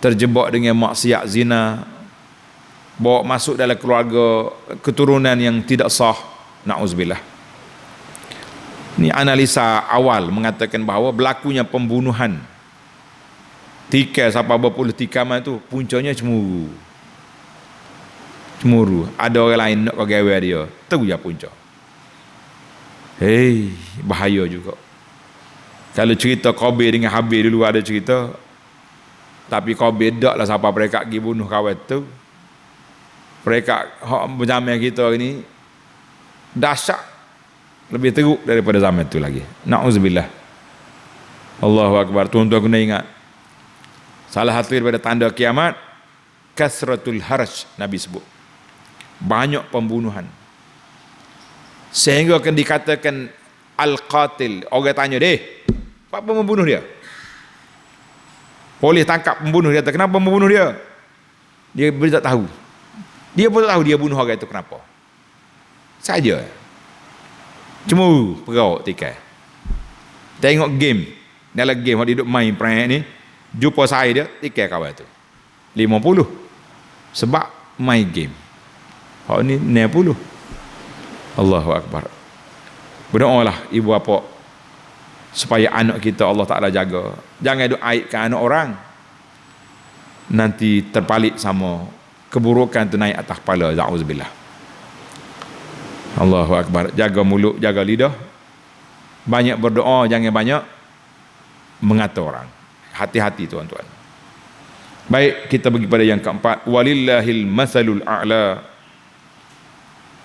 terjebak dengan maksiat zina, bawa masuk dalam keluarga keturunan yang tidak sah. Na'uzubillah. Ini analisa awal mengatakan bahawa berlakunya pembunuhan tikai sampai berpuluh tikaman tu puncanya cemburu. Ada orang lain nak kau gawe dia, tu je punca. Bahaya juga. Kalau cerita Qabil dengan Habil dulu ada cerita, tapi Qabil tak lah siapa mereka pergi bunuh kawan tu. Mereka hak berjamaah kita ni dahsyat, lebih teruk daripada zaman tu lagi. Na'udzubillah. Allahu Akbar. Tuan-tuan kena ingat, salah satu daripada tanda kiamat kasratul haraj, Nabi sebut banyak pembunuhan, sehingga akan dikatakan al-qatil. Orang tanya, apa membunuh dia? Polis tangkap pembunuh dia, kenapa membunuh dia? Dia tak tahu. Dia pun tak tahu dia bunuh orang itu kenapa. Saja cuma perau tikai. Tengok game, dalam game dia duduk main prank ni, jumpa saya dia tikai kawan tu 50 sebab main game. Hak ni 60. Allahu Akbar. Berdoalah ibu bapa supaya anak kita Allah Ta'ala jaga. Jangan duk aibkan anak orang, nanti terpalit sama keburukan tu naik atas kepala. Za'uzubillah. Allahu Akbar. Jaga mulut, jaga lidah. Banyak berdoa, jangan banyak mengata orang. Hati-hati tuan-tuan. Baik, kita pergi pada yang keempat. Walillahil masalul a'la.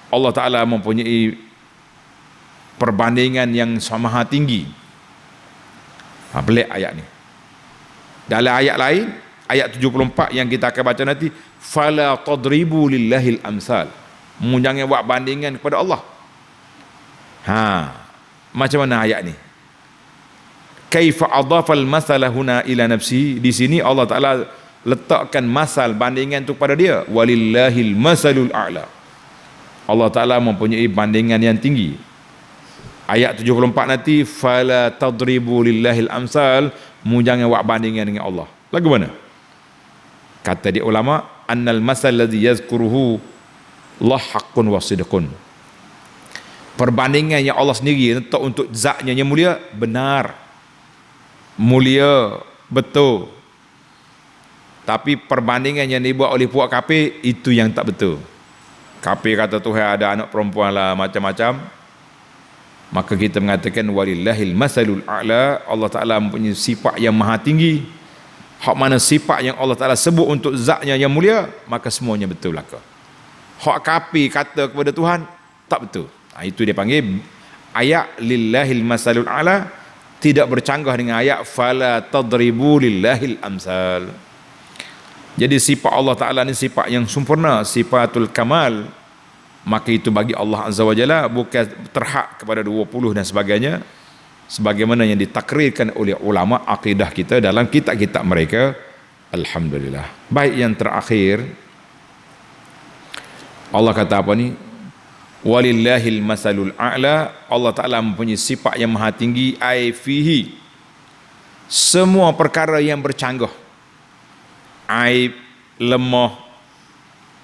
Allah Ta'ala mempunyai perbandingan yang maha tinggi. Pelik ayat ni. Dalam ayat lain, ayat 74 yang kita akan baca nanti, fala tadribu lillahil amsal. Jangan buat bandingan kepada Allah. Macam mana ayat ni? Kaifa adafal masala huna ila nafsi. Di sini Allah Ta'ala letakkan masal, bandingan tu pada dia. Walillahil masalul a'la. Allah Ta'ala mempunyai bandingan yang tinggi. Ayat 74 nanti, fala tadribu lillahil amsal, mu jangan buat bandingan dengan Allah. Lagu mana? Kata dia ulama, annal masal ladzi yazkuruhu la haqqun wa sidqun. Perbandingan yang Allah sendiri letak untuk zatnya yang mulia, benar, mulia, betul. Tapi perbandingan yang dibuat oleh puak kafir, itu yang tak betul. Kafir kata Tuhan ada anak perempuan lah, macam-macam. Maka kita mengatakan walillahil masalul a'la. Allah Ta'ala mempunyai sifat yang maha tinggi. Hak mana sifat yang Allah Ta'ala sebut untuk zatnya yang mulia, maka semuanya betul belaka. Hak kafir kata kepada Tuhan, tak betul. Itu dia panggil ayat lillahil masalul a'la, tidak bercanggah dengan ayat fala tadribu lillahil amsal. Jadi sifat Allah Ta'ala ni sifat yang sempurna, sifatul kamal. Maka itu bagi Allah Azza wa Jalla bukan terhad kepada 20 dan sebagainya, sebagaimana yang ditakrirkan oleh ulama akidah kita dalam kitab-kitab mereka. Alhamdulillah. Baik, yang terakhir Allah kata apa ni? Walillahil masalul a'la. Allah Ta'ala mempunyai sifat yang maha tinggi, ai fihi, semua perkara yang bercanggah, aib, lemah,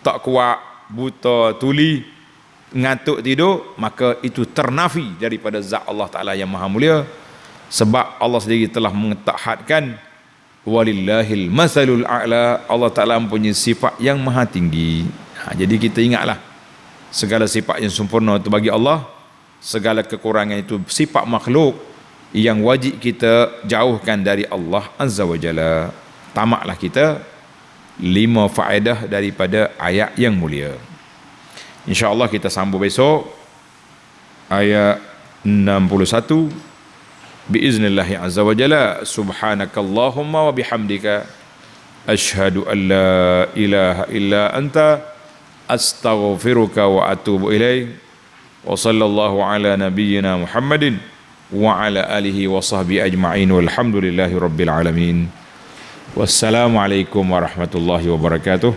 tak kuat, buta, tuli, ngantuk, tidur, maka itu ternafi daripada zat Allah Ta'ala yang maha mulia. Sebab Allah sendiri telah mengetahadkan walillahil masalul a'la. Allah Ta'ala mempunyai sifat yang maha tinggi. Jadi kita ingatlah, segala sifat yang sempurna itu bagi Allah, segala kekurangan itu sifat makhluk yang wajib kita jauhkan dari Allah Azza wa Jalla. Tamaklah kita 5 faedah daripada ayat yang mulia. InsyaAllah kita sambung besok ayat 61 biiznillahi azza wa jalla. Subhanakallahumma wa bihamdika asyhadu an la ilaha illa anta astaghfiruka wa atubu ilaik. Wa sallallahu ala nabiyyina Muhammadin wa ala alihi wa sahbihi ajma'in walhamdulillahi rabbil alamin. Wassalamualaikum warahmatullahi wabarakatuh.